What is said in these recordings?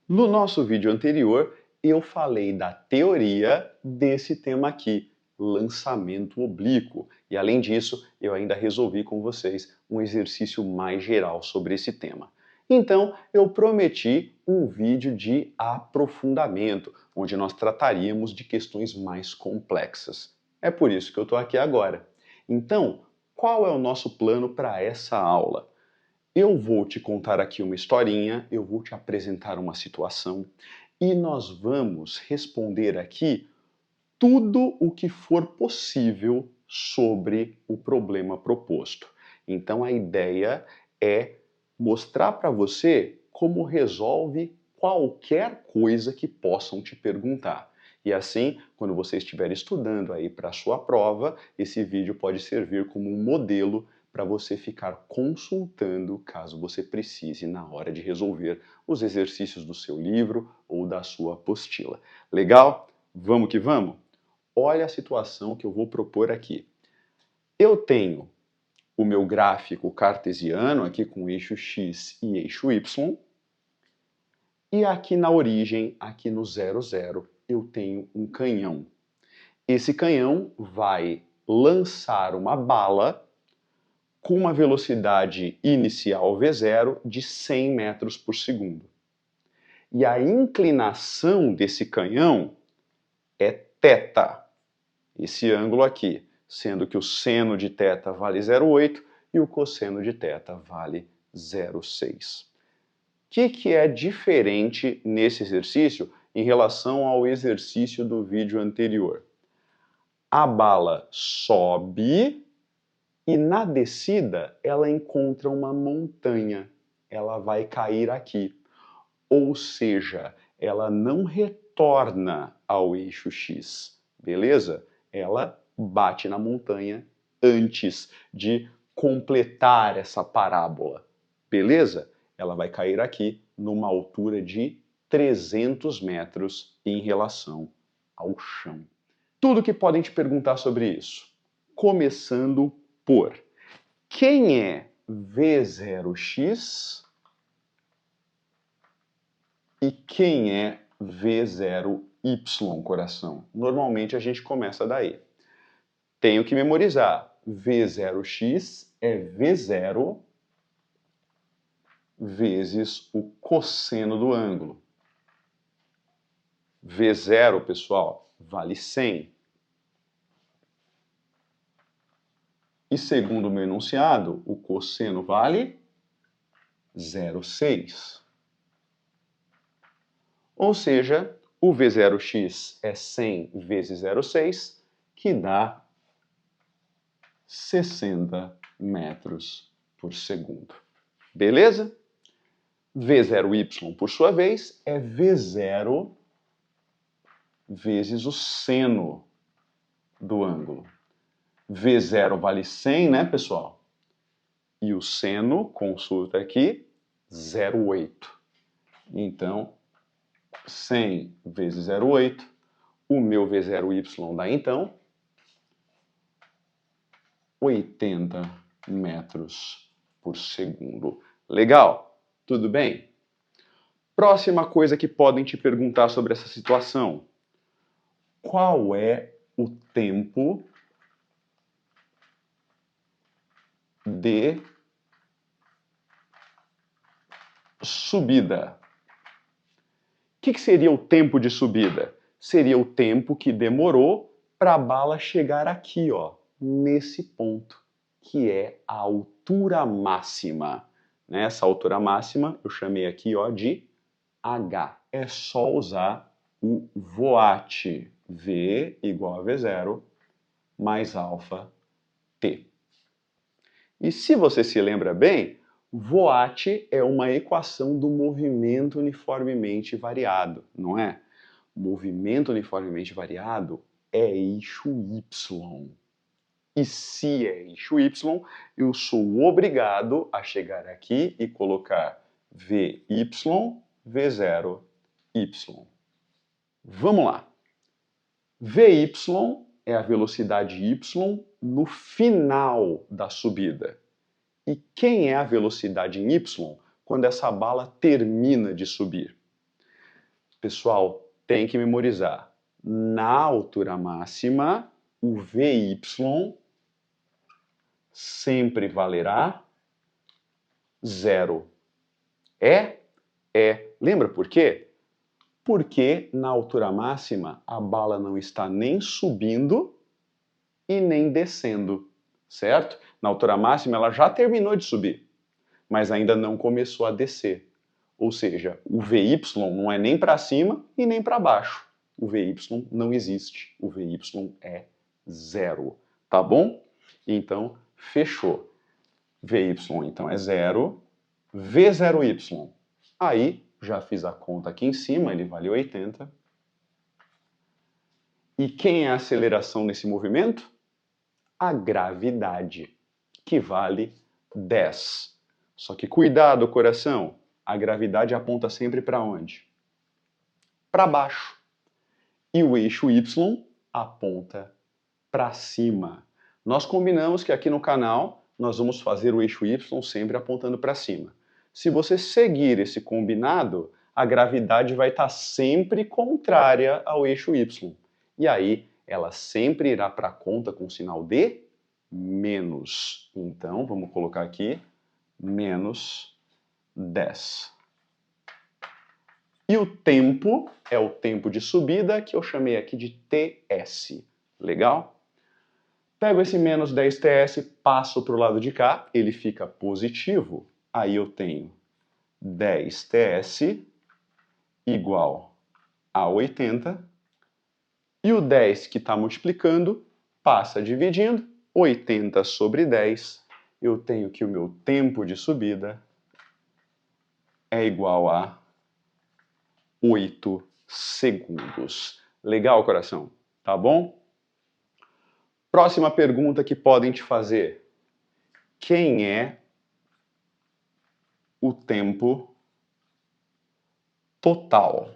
No nosso vídeo anterior, eu falei da teoria desse tema aqui, lançamento oblíquo. E além disso, eu ainda resolvi com vocês um exercício mais geral sobre esse tema. Então, eu prometi um vídeo de aprofundamento, onde nós trataríamos de questões mais complexas. É por isso que eu estou aqui agora. Então, qual é o nosso plano para essa aula? Eu vou te contar aqui uma historinha, eu vou te apresentar uma situação e nós vamos responder aqui tudo o que for possível sobre o problema proposto. Então a ideia é mostrar para você como resolve qualquer coisa que possam te perguntar. E assim, quando você estiver estudando aí para a sua prova, esse vídeo pode servir como um modelo para você ficar consultando caso você precise na hora de resolver os exercícios do seu livro ou da sua apostila. Legal? Vamos que vamos? Olha a situação que eu vou propor aqui. Eu tenho o meu gráfico cartesiano aqui com eixo x e eixo y, e aqui na origem, aqui no 0, 0, eu tenho um canhão. Esse canhão vai lançar uma bala com uma velocidade inicial v0 de 100 metros por segundo. E a inclinação desse canhão é θ, esse ângulo aqui, sendo que o seno de θ vale 0,8 e o cosseno de θ vale 0,6. O que é diferente nesse exercício em relação ao exercício do vídeo anterior? A bala sobe e na descida ela encontra uma montanha. Ela vai cair aqui. Ou seja, ela não retorna ao eixo X, beleza? Ela bate na montanha antes de completar essa parábola, beleza? Ela vai cair aqui numa altura de 300 metros em relação ao chão. Tudo que podem te perguntar sobre isso. Começando por: quem é V0x e quem é V0y, coração? Normalmente a gente começa daí. Tenho que memorizar. V0x é V0 vezes o cosseno do ângulo. V0, pessoal, vale 100. E segundo o meu enunciado, o cosseno vale 0,6. Ou seja, o V0x é 100 vezes 0,6, que dá 60 metros por segundo. Beleza? V0y, por sua vez, é V0 vezes o seno do ângulo. V0 vale 100, né, pessoal? E o seno, consulta aqui, 0,8. Então, 100 vezes 0,8, o meu V0y dá, então, 80 metros por segundo. Legal? Tudo bem? Próxima coisa que podem te perguntar sobre essa situação. Qual é o tempo de subida? O que seria o tempo de subida? Seria o tempo que demorou para a bala chegar aqui, ó, nesse ponto, que é a altura máxima. Essa altura máxima eu chamei aqui, ó, de H. É só usar o VOAT, V igual a V0 mais alfa T. E se você se lembra bem, VOAT é uma equação do movimento uniformemente variado, não é? Movimento uniformemente variado é eixo Y. E se é eixo Y, eu sou obrigado a chegar aqui e colocar VY, V0, Y. Vamos lá. VY é a velocidade Y no final da subida. E quem é a velocidade em Y quando essa bala termina de subir? Pessoal, tem que memorizar. Na altura máxima, o Vy sempre valerá 0. É? É. Lembra por quê? Porque na altura máxima a bala não está nem subindo e nem descendo, certo? Na altura máxima ela já terminou de subir, mas ainda não começou a descer. Ou seja, o Vy não é nem para cima e nem para baixo. O Vy não existe. O Vy é 0, tá bom? Então, fechou. Vy então é 0, V0y. Aí, já fiz a conta aqui em cima, ele vale 80. E quem é a aceleração nesse movimento? A gravidade, que vale 10. Só que cuidado, coração, a gravidade aponta sempre para onde? Para baixo. E o eixo Y aponta para cima. Nós combinamos que aqui no canal nós vamos fazer o eixo Y sempre apontando para cima. Se você seguir esse combinado, a gravidade vai estar sempre contrária ao eixo Y. E aí ela sempre irá para a conta com sinal de menos. Então, vamos colocar aqui menos 10. E o tempo é o tempo de subida, que eu chamei aqui de TS. Legal? Pego esse menos 10TS, passo para o lado de cá, ele fica positivo. Aí eu tenho 10TS igual a 80. E o 10 que está multiplicando passa dividindo. 80 sobre 10, eu tenho que o meu tempo de subida é igual a 8 segundos. Legal, coração? Tá bom? Próxima pergunta que podem te fazer. Quem é o tempo total?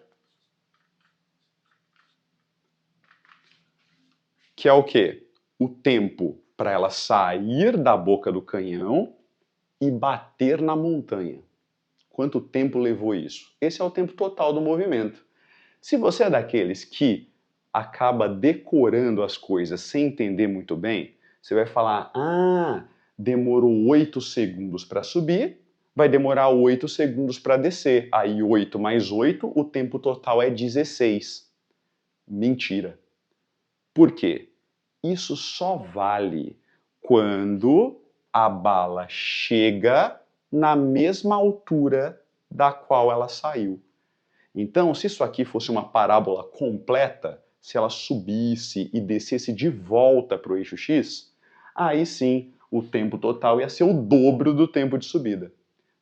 Que é o quê? O tempo para ela sair da boca do canhão e bater na montanha. Quanto tempo levou isso? Esse é o tempo total do movimento. Se você é daqueles que acaba decorando as coisas sem entender muito bem, você vai falar, demorou 8 segundos para subir, vai demorar 8 segundos para descer. Aí 8 mais 8, o tempo total é 16. Mentira. Por quê? Isso só vale quando a bala chega na mesma altura da qual ela saiu. Então, se isso aqui fosse uma parábola completa, se ela subisse e descesse de volta para o eixo X, aí sim o tempo total ia ser o dobro do tempo de subida.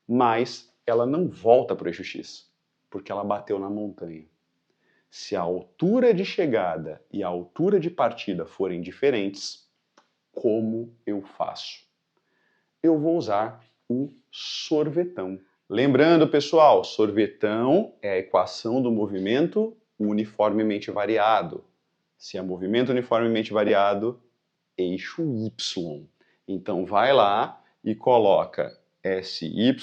Mas ela não volta para o eixo X, porque ela bateu na montanha. Se a altura de chegada e a altura de partida forem diferentes, como eu faço? Eu vou usar o sorvetão. Lembrando, pessoal, sorvetão é a equação do movimento uniformemente variado. Se é movimento uniformemente variado, eixo Y. Então vai lá e coloca SY,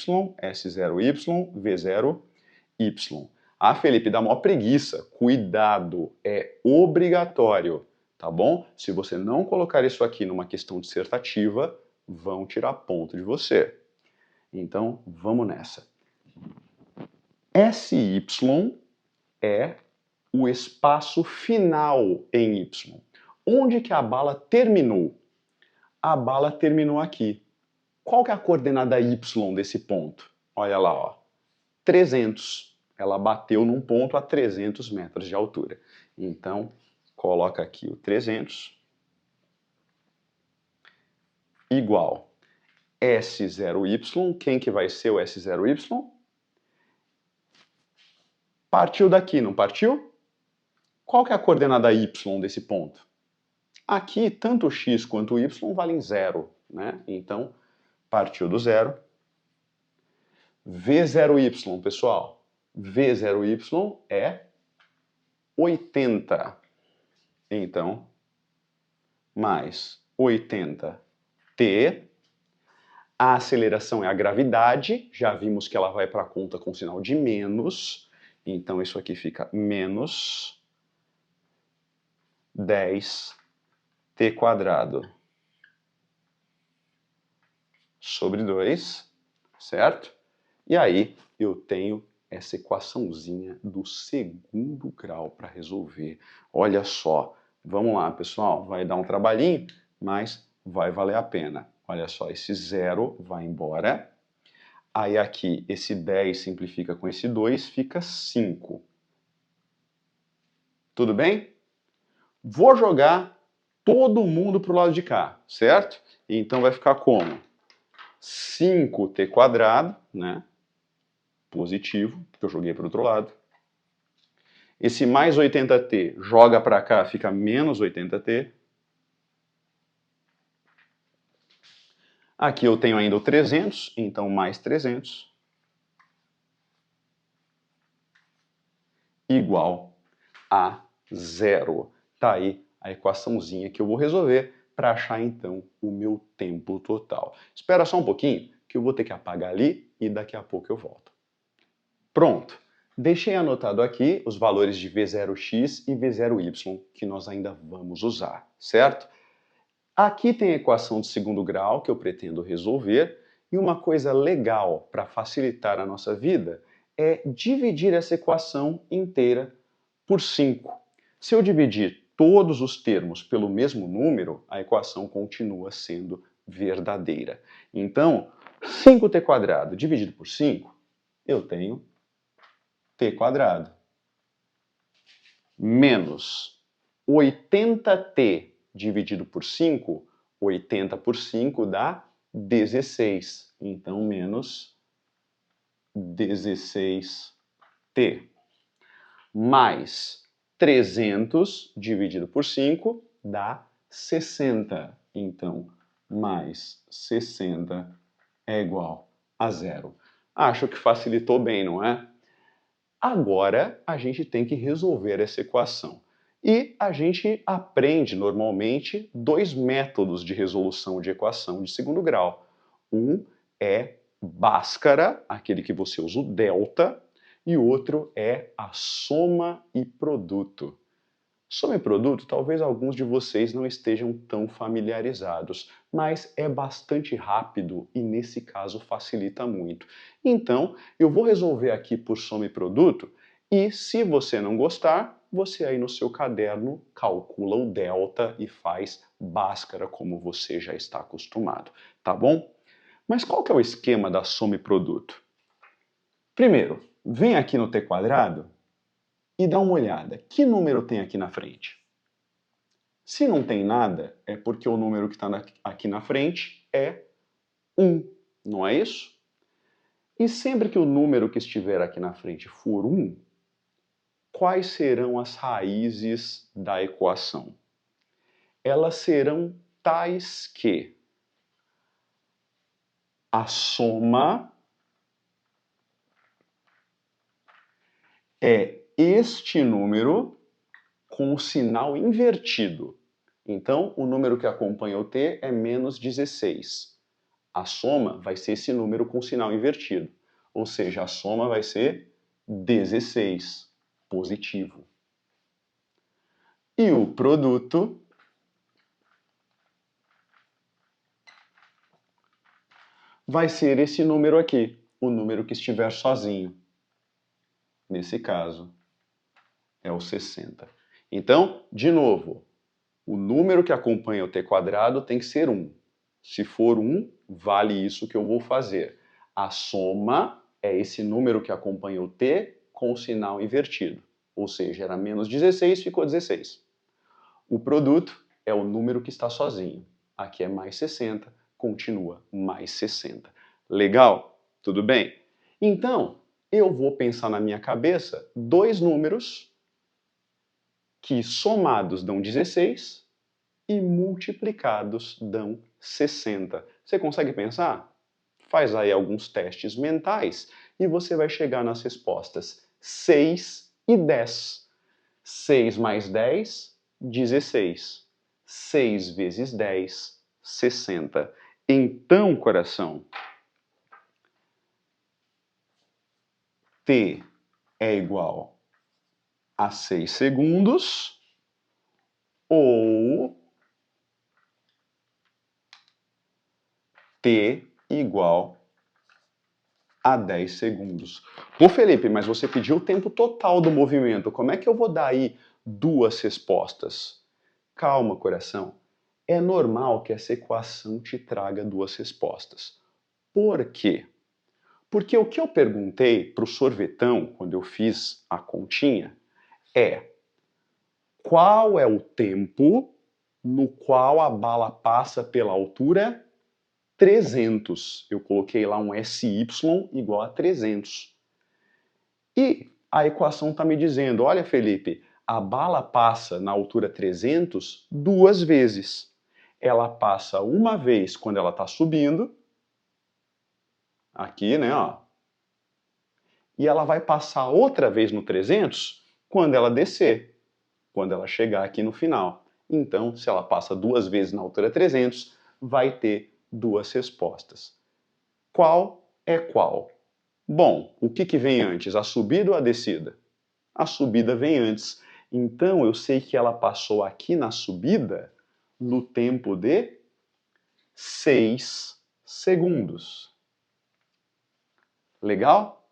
S0Y, V0Y. Ah, Felipe, dá maior preguiça. Cuidado, é obrigatório, tá bom? Se você não colocar isso aqui numa questão dissertativa, vão tirar ponto de você. Então, vamos nessa. SY é o espaço final em Y. Onde que a bala terminou? A bala terminou aqui. Qual que é a coordenada Y desse ponto? Olha lá, ó. 300. Ela bateu num ponto a 300 metros de altura. Então, coloca aqui o 300 igual S0Y. Quem que vai ser o S0Y? Partiu daqui, não partiu? Qual que é a coordenada Y desse ponto? Aqui, tanto o X quanto o Y valem 0, né? Então, partiu do 0. V0Y, pessoal. V0Y é 80. Então, mais 80T. A aceleração é a gravidade. Já vimos que ela vai para a conta com sinal de menos. Então, isso aqui fica menos 10t² sobre 2, certo? E aí eu tenho essa equaçãozinha do segundo grau para resolver. Olha só, vamos lá, pessoal, vai dar um trabalhinho, mas vai valer a pena. Olha só, esse 0 vai embora. Aí aqui, esse 10 simplifica com esse 2, fica 5. Tudo bem? Vou jogar todo mundo para o lado de cá, certo? Então vai ficar como? 5t², né? Positivo, porque eu joguei para o outro lado. Esse mais 80t joga para cá, fica menos 80t. Aqui eu tenho ainda o 300, então mais 300. Igual a 0. Tá aí a equaçãozinha que eu vou resolver para achar então o meu tempo total. Espera só um pouquinho que eu vou ter que apagar ali e daqui a pouco eu volto. Pronto. Deixei anotado aqui os valores de V0x e V0y que nós ainda vamos usar, certo? Aqui tem a equação de segundo grau que eu pretendo resolver e uma coisa legal para facilitar a nossa vida é dividir essa equação inteira por 5. Se eu dividir todos os termos pelo mesmo número, a equação continua sendo verdadeira. Então, 5t² dividido por 5, eu tenho t² menos 80t dividido por 5, 80 por 5 dá 16. Então, menos 16t. Mais 300 dividido por 5 dá 60. Então, mais 60 é igual a 0. Acho que facilitou bem, não é? Agora, a gente tem que resolver essa equação. E a gente aprende, normalmente, dois métodos de resolução de equação de segundo grau. Um é Bhaskara, aquele que você usa o delta, e o outro é a soma e produto. Soma e produto, talvez alguns de vocês não estejam tão familiarizados, mas é bastante rápido e nesse caso facilita muito. Então, eu vou resolver aqui por soma e produto e se você não gostar, você aí no seu caderno calcula o delta e faz Bhaskara como você já está acostumado, tá bom? Mas qual que é o esquema da soma e produto? Primeiro, vem aqui no t² e dá uma olhada. Que número tem aqui na frente? Se não tem nada, é porque o número que está aqui na frente é 1, não é isso? E sempre que o número que estiver aqui na frente for 1, quais serão as raízes da equação? Elas serão tais que a soma é este número com o sinal invertido. Então, o número que acompanha o t é menos 16. A soma vai ser esse número com sinal invertido. Ou seja, a soma vai ser 16, positivo. E o produto vai ser esse número aqui, o número que estiver sozinho. Nesse caso, é o 60. Então, de novo, o número que acompanha o t² tem que ser 1. Se for 1, vale isso que eu vou fazer. A soma é esse número que acompanha o t com o sinal invertido. Ou seja, era menos 16, ficou 16. O produto é o número que está sozinho. Aqui é mais 60, continua mais 60. Legal? Tudo bem? Então, eu vou pensar na minha cabeça dois números que somados dão 16 e multiplicados dão 60. Você consegue pensar? Faz aí alguns testes mentais e você vai chegar nas respostas 6 e 10. 6 mais 10, 16. 6 vezes 10, 60. Então, coração, t é igual a 6 segundos ou t igual a 10 segundos. Ô Felipe, mas você pediu o tempo total do movimento. Como é que eu vou dar aí duas respostas? Calma, coração. É normal que essa equação te traga duas respostas. Por quê? Porque o que eu perguntei para o sorvetão, quando eu fiz a continha, é qual é o tempo no qual a bala passa pela altura 300. Eu coloquei lá um SY igual a 300. E a equação está me dizendo, olha Felipe, a bala passa na altura 300 duas vezes. Ela passa uma vez quando ela está subindo, aqui, né, ó. E ela vai passar outra vez no 300 quando ela descer, quando ela chegar aqui no final. Então, se ela passa duas vezes na altura 300, vai ter duas respostas. Qual é qual? Bom, o que vem antes, a subida ou a descida? A subida vem antes. Então, eu sei que ela passou aqui na subida no tempo de 6 segundos. Legal?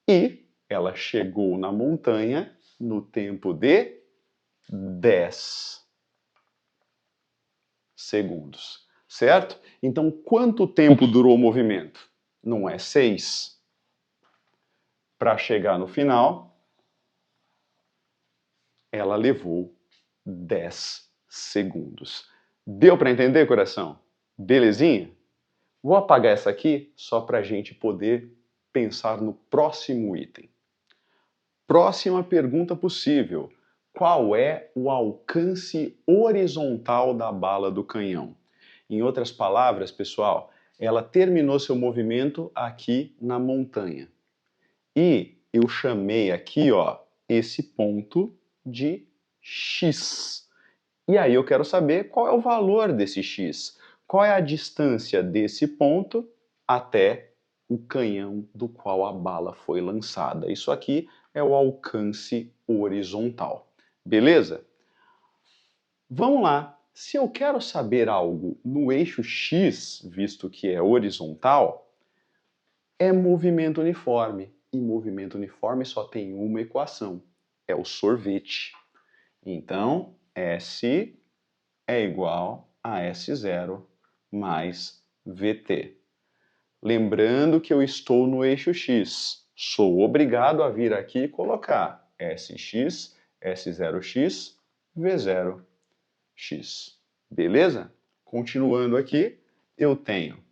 E ela chegou na montanha no tempo de 10 segundos. Certo? Então, quanto tempo durou o movimento? Não é 6. Para chegar no final, ela levou 10 segundos. Deu para entender, coração? Belezinha? Vou apagar essa aqui só para a gente poder pensar no próximo item. Próxima pergunta possível. Qual é o alcance horizontal da bala do canhão? Em outras palavras, pessoal, ela terminou seu movimento aqui na montanha. E eu chamei aqui, ó, esse ponto de X. E aí eu quero saber qual é o valor desse X. Qual é a distância desse ponto até o canhão do qual a bala foi lançada. Isso aqui é o alcance horizontal. Beleza? Vamos lá. Se eu quero saber algo no eixo X, visto que é horizontal, é movimento uniforme. E movimento uniforme só tem uma equação. É o sorvete. Então, S é igual a S0 mais VT. Lembrando que eu estou no eixo X. Sou obrigado a vir aqui e colocar SX, S0x, V0x. Beleza? Continuando aqui, eu tenho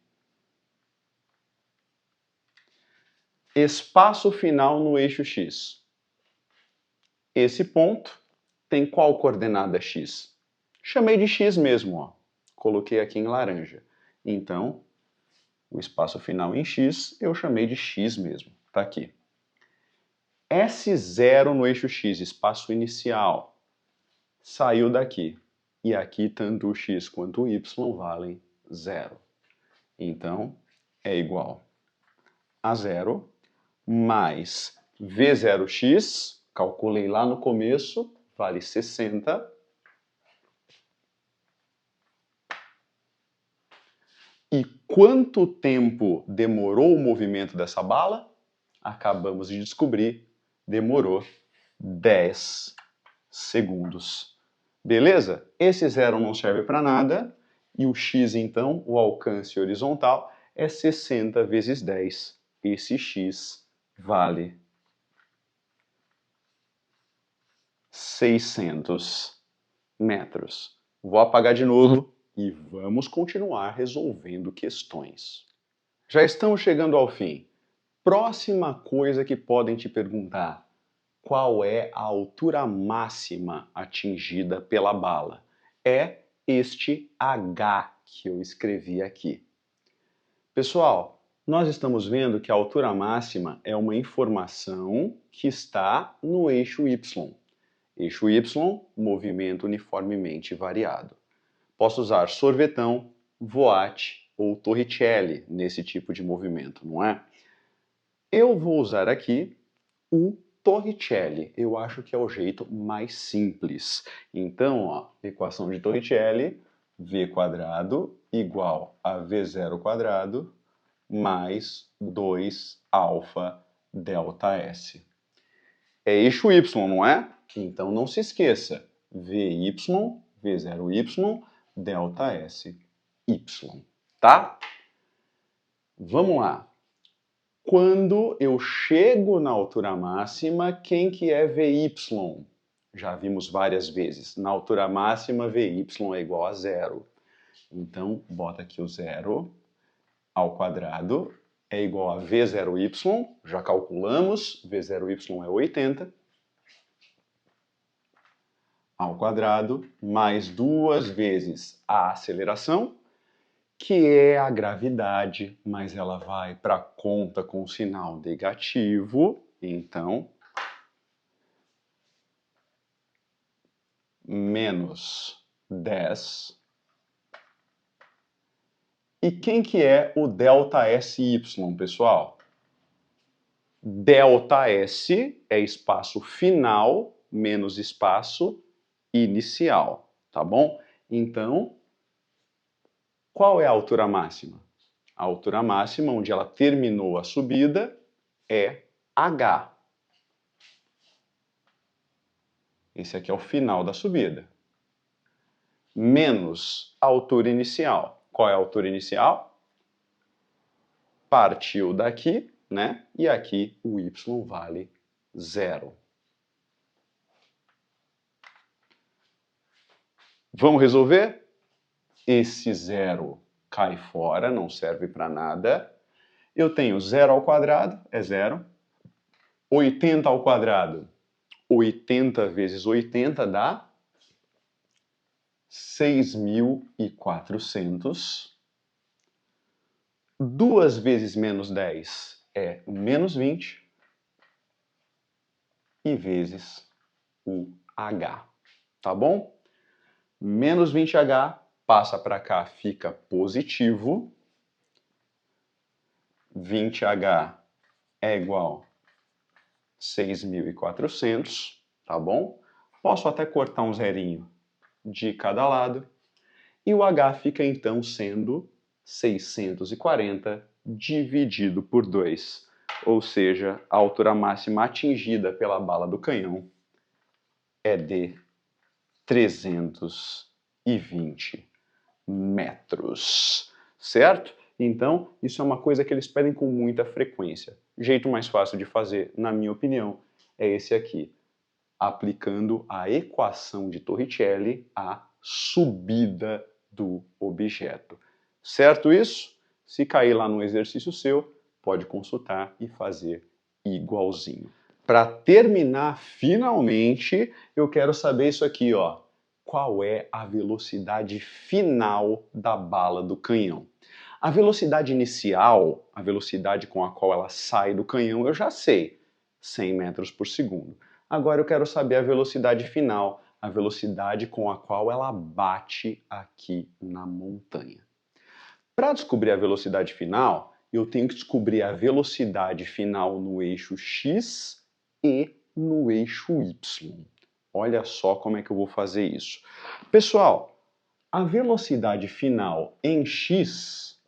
espaço final no eixo X. Esse ponto tem qual coordenada X? Chamei de X mesmo, ó. Coloquei aqui em laranja. Então, o espaço final em X eu chamei de X mesmo. Tá aqui. S0 no eixo X, espaço inicial, saiu daqui. E aqui tanto o X quanto o Y valem 0. Então, é igual a 0 mais V0x, calculei lá no começo, vale 60. E quanto tempo demorou o movimento dessa bala? Acabamos de descobrir, demorou 10 segundos. Beleza? Esse zero não serve para nada. E o x, então, o alcance horizontal, é 60 vezes 10. Esse x vale 600 metros. Vou apagar de novo e vamos continuar resolvendo questões. Já estamos chegando ao fim. Próxima coisa que podem te perguntar: qual é a altura máxima atingida pela bala? É este H que eu escrevi aqui. Pessoal, nós estamos vendo que a altura máxima é uma informação que está no eixo Y. Eixo Y, movimento uniformemente variado. Posso usar sorvetão, Voat ou Torricelli nesse tipo de movimento, não é? Eu vou usar aqui o Torricelli. Eu acho que é o jeito mais simples. Então, ó, equação de Torricelli, v quadrado igual a v0 quadrado mais 2α delta S. É eixo y, não é? Então não se esqueça. Vy, v0y, delta S, y. Tá? Vamos lá. Quando eu chego na altura máxima, quem que é Vy? Já vimos várias vezes. Na altura máxima, Vy é igual a zero. Então, bota aqui o zero ao quadrado é igual a V0y, já calculamos, V0y é 80, ao quadrado, mais duas vezes a aceleração, que é a gravidade, mas ela vai para a conta com sinal negativo, então, menos 10. E quem que é o ΔSY, pessoal? ΔS é espaço final menos espaço inicial, tá bom? Então, qual é a altura máxima? A altura máxima, onde ela terminou a subida, é H. Esse aqui é o final da subida. Menos a altura inicial. Qual é a altura inicial? Partiu daqui, né? E aqui o y vale 0. Vamos resolver? Esse 0 cai fora, não serve para nada. Eu tenho 0 ao quadrado, é 0. 80 ao quadrado, 80 vezes 80 dá 6.400. 2 vezes menos 10 é menos 20. E vezes o H, tá bom? Menos 20H passa para cá, fica positivo. 20H é igual a 6.400, tá bom? Posso até cortar um zerinho de cada lado. E o H fica então sendo 640 dividido por 2. Ou seja, a altura máxima atingida pela bala do canhão é de 320 metros. Certo? Então, isso é uma coisa que eles pedem com muita frequência. O jeito mais fácil de fazer, na minha opinião, é esse aqui. Aplicando a equação de Torricelli à subida do objeto. Certo isso? Se cair lá no exercício seu, pode consultar e fazer igualzinho. Para terminar, finalmente, eu quero saber isso aqui, ó. Qual é a velocidade final da bala do canhão? A velocidade inicial, a velocidade com a qual ela sai do canhão, eu já sei, 100 metros por segundo. Agora eu quero saber a velocidade final, a velocidade com a qual ela bate aqui na montanha. Para descobrir a velocidade final, eu tenho que descobrir a velocidade final no eixo x e no eixo y. Olha só como é que eu vou fazer isso. Pessoal, a velocidade final em x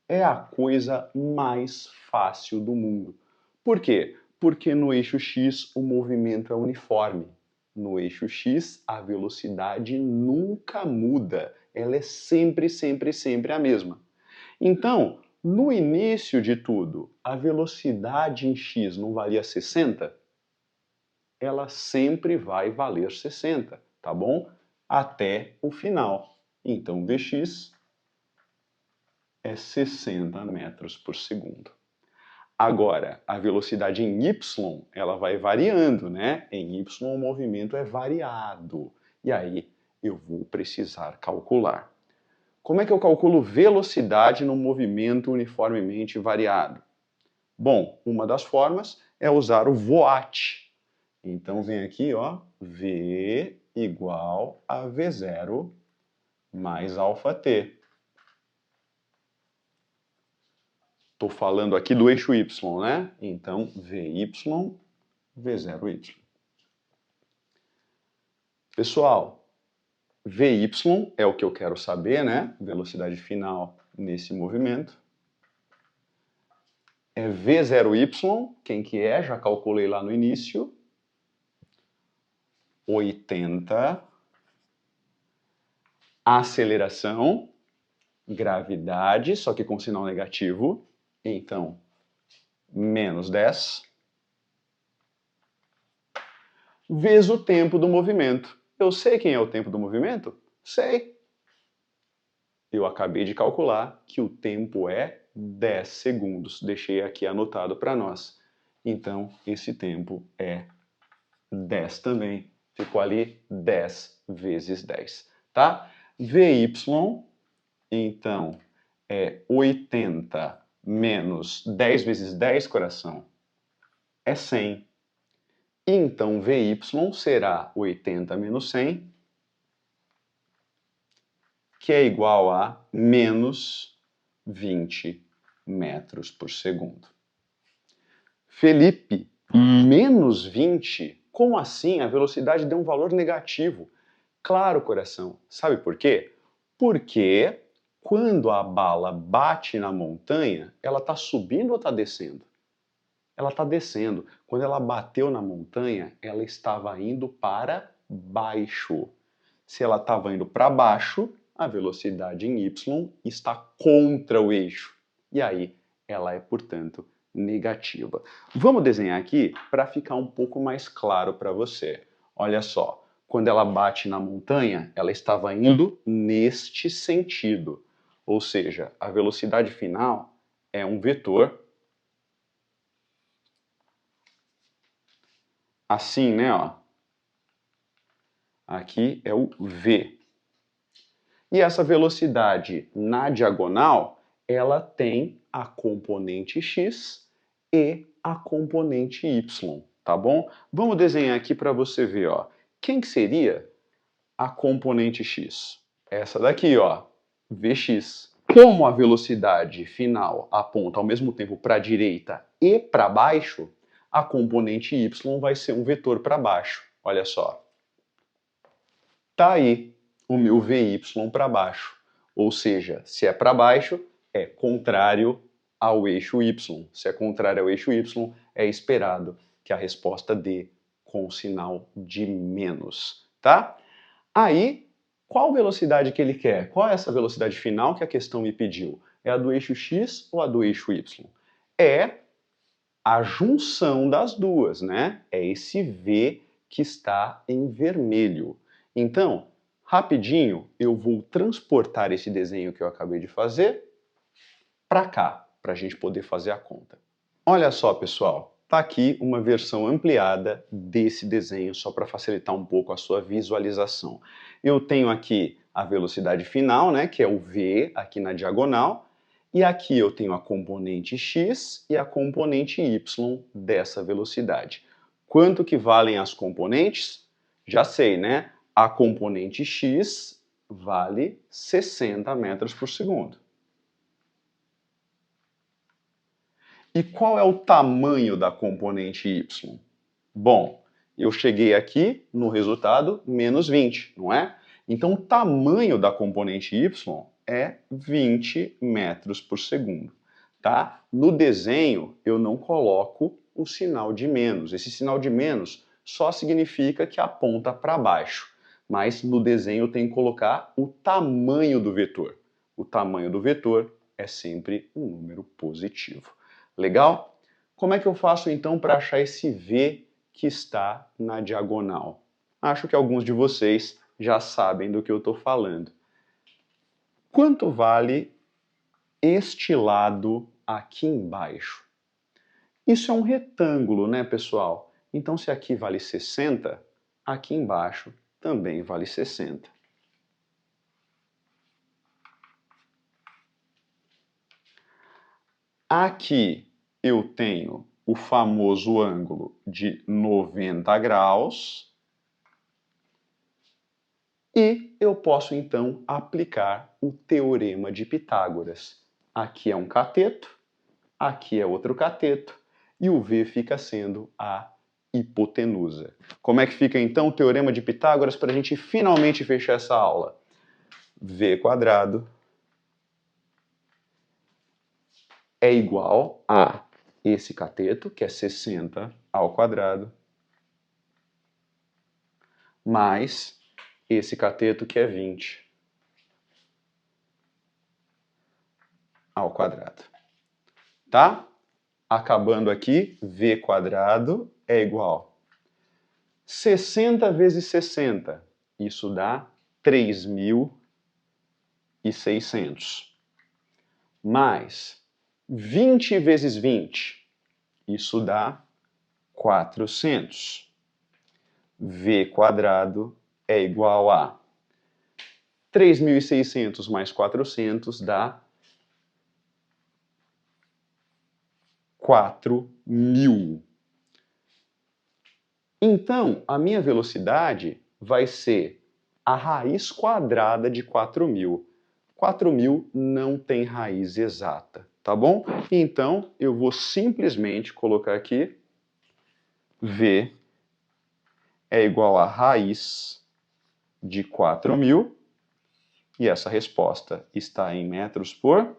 é a coisa mais fácil do mundo. Por quê? Porque no eixo x o movimento é uniforme. No eixo x a velocidade nunca muda. Ela é sempre, sempre, sempre a mesma. Então, no início de tudo, a velocidade em x não valia 60? Ela sempre vai valer 60, tá bom? Até o final. Então, Vx é 60 metros por segundo. Agora, a velocidade em y, ela vai variando, né? Em y o movimento é variado. E aí eu vou precisar calcular. Como é que eu calculo velocidade no movimento uniformemente variado? Bom, uma das formas é usar o VOAT. Então vem aqui, ó, V igual a V0 mais αt. Estou falando aqui do eixo y, né? Então, Vy V0y. Pessoal, Vy é o que eu quero saber, né? Velocidade final nesse movimento. É V0y, quem que é? Já calculei lá no início. 80. Aceleração, gravidade, só que com sinal negativo. Então, menos 10. Vezes o tempo do movimento. Eu sei quem é o tempo do movimento? Sei. Eu acabei de calcular que o tempo é 10 segundos. Deixei aqui anotado para nós. Então, esse tempo é 10 também. Ficou ali 10 vezes 10, tá? Vy, então, é 80 menos 10 vezes 10, coração, é 100. Então, Vy será 80 menos 100, que é igual a menos 20 metros por segundo. Felipe, menos 20? Como assim? A velocidade deu um valor negativo. Claro, coração. Sabe por quê? Porque quando a bala bate na montanha, ela está subindo ou está descendo? Ela está descendo. Quando ela bateu na montanha, ela estava indo para baixo. Se ela estava indo para baixo, a velocidade em y está contra o eixo. E aí, ela é, portanto, negativa. Vamos desenhar aqui para ficar um pouco mais claro para você. Olha só, quando ela bate na montanha, ela estava indo neste sentido. Ou seja, a velocidade final é um vetor assim, né? Ó. Aqui é o v. E essa velocidade na diagonal, ela tem a componente x e a componente y, tá bom? Vamos desenhar aqui para você ver, ó. Quem que seria a componente x? Essa daqui, ó, vx. Como a velocidade final aponta ao mesmo tempo para a direita e para baixo, a componente y vai ser um vetor para baixo. Olha só. Tá aí o meu Vy para baixo. Ou seja, se é para baixo, é contrário ao eixo y. Se é contrário ao eixo y, é esperado que a resposta dê com sinal de menos, tá? Aí, qual velocidade que ele quer? Qual é essa velocidade final que a questão me pediu? É a do eixo x ou a do eixo y? É a junção das duas, né? É esse V que está em vermelho. Então, rapidinho, eu vou transportar esse desenho que eu acabei de fazer para cá, para a gente poder fazer a conta. Olha só, pessoal, tá aqui uma versão ampliada desse desenho, só para facilitar um pouco a sua visualização. Eu tenho aqui a velocidade final, né, que é o V aqui na diagonal, e aqui eu tenho a componente x e a componente y dessa velocidade. Quanto que valem as componentes? Já sei, né? A componente x vale 60 metros por segundo. E qual é o tamanho da componente y? Bom, eu cheguei aqui no resultado menos 20, não é? Então o tamanho da componente y é 20 metros por segundo, tá? No desenho eu não coloco o sinal de menos. Esse sinal de menos só significa que aponta para baixo, mas no desenho eu tenho que colocar o tamanho do vetor. O tamanho do vetor é sempre um número positivo. Legal? Como é que eu faço então para achar esse V que está na diagonal? Acho que alguns de vocês já sabem do que eu estou falando. Quanto vale este lado aqui embaixo? Isso é um retângulo, né, pessoal? Então, se aqui vale 60, aqui embaixo também vale 60. Aqui eu tenho o famoso ângulo de 90 graus. E eu posso, então, aplicar o Teorema de Pitágoras. Aqui é um cateto, aqui é outro cateto, e o V fica sendo a hipotenusa. Como é que fica então o Teorema de Pitágoras para a gente finalmente fechar essa aula? V² é igual a esse cateto, que é 60 ao quadrado, mais esse cateto, que é 20 ao quadrado. Tá? Acabando aqui, V² é igual a 60 vezes 60. Isso dá 3.600. Mais 20 vezes 20. Isso dá 400. V² é igual a 3.600 mais 400 dá 4.000. Então, a minha velocidade vai ser a raiz quadrada de 4.000. 4.000 não tem raiz exata, tá bom? Então, eu vou simplesmente colocar aqui V é igual a raiz de 4.000 e essa resposta está em metros por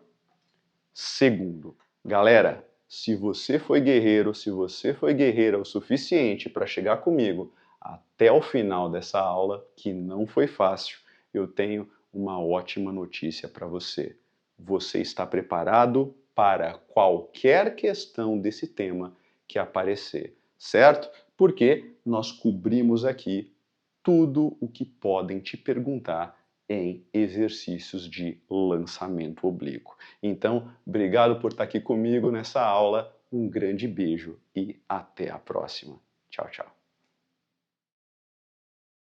segundo. Galera, se você foi guerreiro, se você foi guerreira o suficiente para chegar comigo até o final dessa aula, que não foi fácil, eu tenho uma ótima notícia para você. Você está preparado para qualquer questão desse tema que aparecer, certo? Porque nós cobrimos aqui tudo o que podem te perguntar em exercícios de lançamento oblíquo. Então, obrigado por estar aqui comigo nessa aula, um grande beijo e até a próxima. Tchau, tchau.